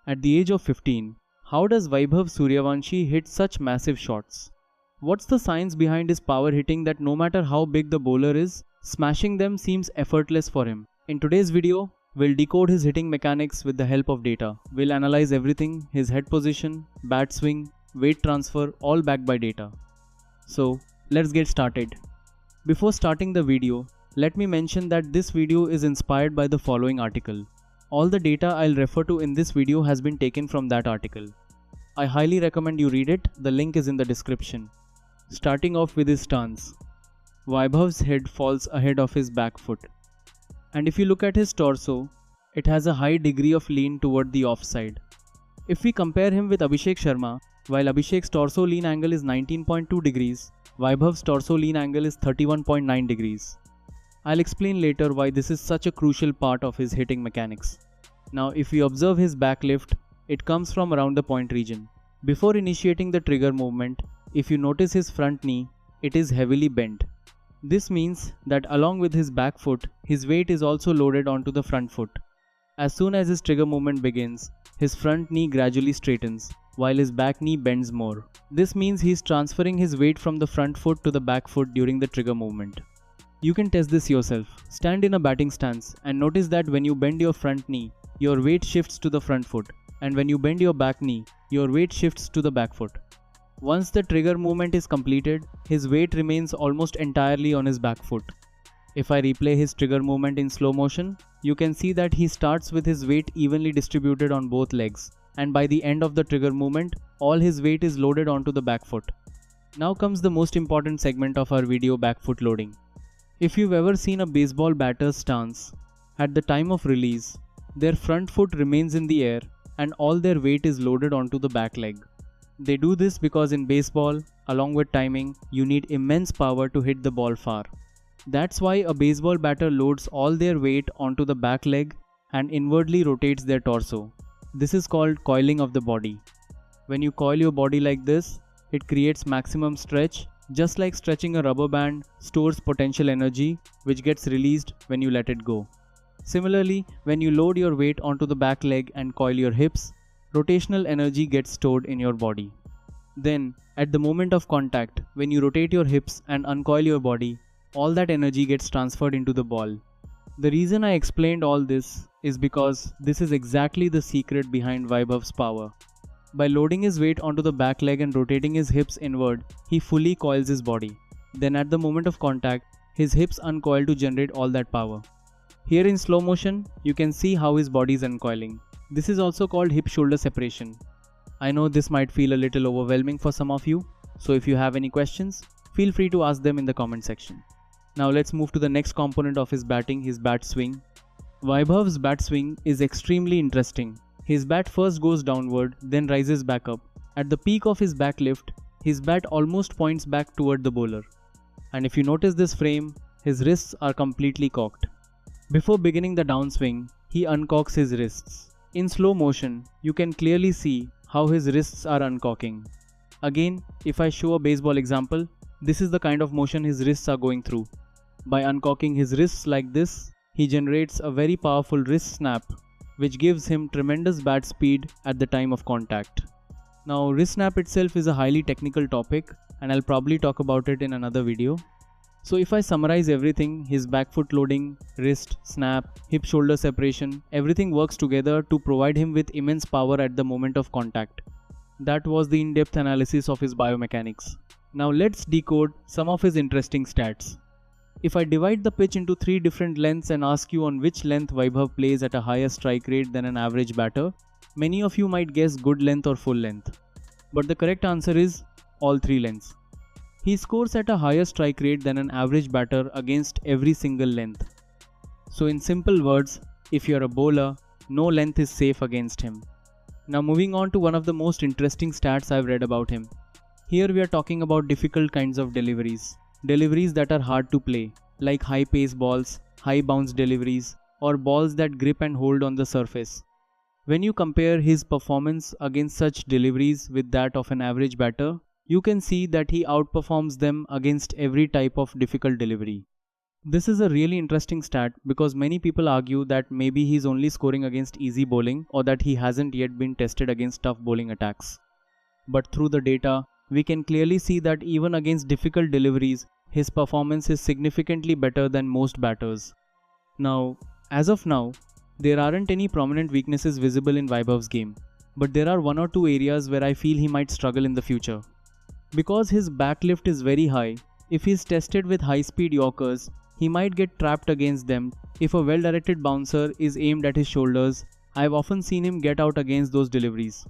At the age of 15, how does Vaibhav Suryavanshi hit such massive shots? What's the science behind his power hitting that no matter how big the bowler is, smashing them seems effortless for him? In today's video, we'll decode his hitting mechanics with the help of data. We'll analyze everything, his head position, bat swing, weight transfer, all backed by data. So, let's get started. Before starting the video, let me mention that this video is inspired by the following article. All the data I'll refer to in this video has been taken from that article. I highly recommend you read it, the link is in the description. Starting off with his stance. Vaibhav's head falls ahead of his back foot. And if you look at his torso, it has a high degree of lean toward the offside. If we compare him with Abhishek Sharma, while Abhishek's torso lean angle is 19.2 degrees, Vaibhav's torso lean angle is 31.9 degrees. I'll explain later why this is such a crucial part of his hitting mechanics. Now if we observe his back lift, it comes from around the point region. Before initiating the trigger movement, if you notice his front knee, it is heavily bent. This means that along with his back foot, his weight is also loaded onto the front foot. As soon as his trigger movement begins, his front knee gradually straightens, while his back knee bends more. This means he is transferring his weight from the front foot to the back foot during the trigger movement. You can test this yourself. Stand in a batting stance and notice that when you bend your front knee, your weight shifts to the front foot, and when you bend your back knee, your weight shifts to the back foot. Once the trigger movement is completed, his weight remains almost entirely on his back foot. If I replay his trigger movement in slow motion, you can see that he starts with his weight evenly distributed on both legs, and by the end of the trigger movement, all his weight is loaded onto the back foot. Now comes the most important segment of our video, back foot loading. If you've ever seen a baseball batter's stance, at the time of release, their front foot remains in the air and all their weight is loaded onto the back leg. They do this because in baseball, along with timing, you need immense power to hit the ball far. That's why a baseball batter loads all their weight onto the back leg and inwardly rotates their torso. This is called coiling of the body. When you coil your body like this, it creates maximum stretch. Just like stretching a rubber band stores potential energy which gets released when you let it go. Similarly, when you load your weight onto the back leg and coil your hips, rotational energy gets stored in your body. Then, at the moment of contact, when you rotate your hips and uncoil your body, all that energy gets transferred into the ball. The reason I explained all this is because this is exactly the secret behind Vaibhav's power. By loading his weight onto the back leg and rotating his hips inward, he fully coils his body. Then at the moment of contact, his hips uncoil to generate all that power. Here in slow motion, you can see how his body is uncoiling. This is also called hip-shoulder separation. I know this might feel a little overwhelming for some of you, so if you have any questions, feel free to ask them in the comment section. Now let's move to the next component of his batting, his bat swing. Vaibhav's bat swing is extremely interesting. His bat first goes downward, then rises back up. At the peak of his back lift, his bat almost points back toward the bowler. And if you notice this frame, his wrists are completely cocked. Before beginning the downswing, he uncocks his wrists. In slow motion, you can clearly see how his wrists are uncocking. Again, if I show a baseball example, this is the kind of motion his wrists are going through. By uncocking his wrists like this, he generates a very powerful wrist snap, which gives him tremendous bat speed at the time of contact. Now, wrist snap itself is a highly technical topic, and I'll probably talk about it in another video. So if I summarize everything, his back foot loading, wrist, snap, hip-shoulder separation, everything works together to provide him with immense power at the moment of contact. That was the in-depth analysis of his biomechanics. Now let's decode some of his interesting stats. If I divide the pitch into 3 different lengths and ask you on which length Vaibhav plays at a higher strike rate than an average batter, many of you might guess good length or full length. But the correct answer is all 3 lengths. He scores at a higher strike rate than an average batter against every single length. So in simple words, if you're a bowler, no length is safe against him. Now moving on to one of the most interesting stats I've read about him. Here we are talking about difficult kinds of deliveries. Deliveries that are hard to play, like high pace balls, high bounce deliveries, or balls that grip and hold on the surface. When you compare his performance against such deliveries with that of an average batter, you can see that he outperforms them against every type of difficult delivery. This is a really interesting stat because many people argue that maybe he's only scoring against easy bowling or that he hasn't yet been tested against tough bowling attacks. But through the data, we can clearly see that even against difficult deliveries, his performance is significantly better than most batters. Now, as of now, there aren't any prominent weaknesses visible in Vaibhav's game, but there are one or two areas where I feel he might struggle in the future. Because his backlift is very high, if he's tested with high-speed Yorkers, he might get trapped against them. If a well-directed bouncer is aimed at his shoulders, I've often seen him get out against those deliveries.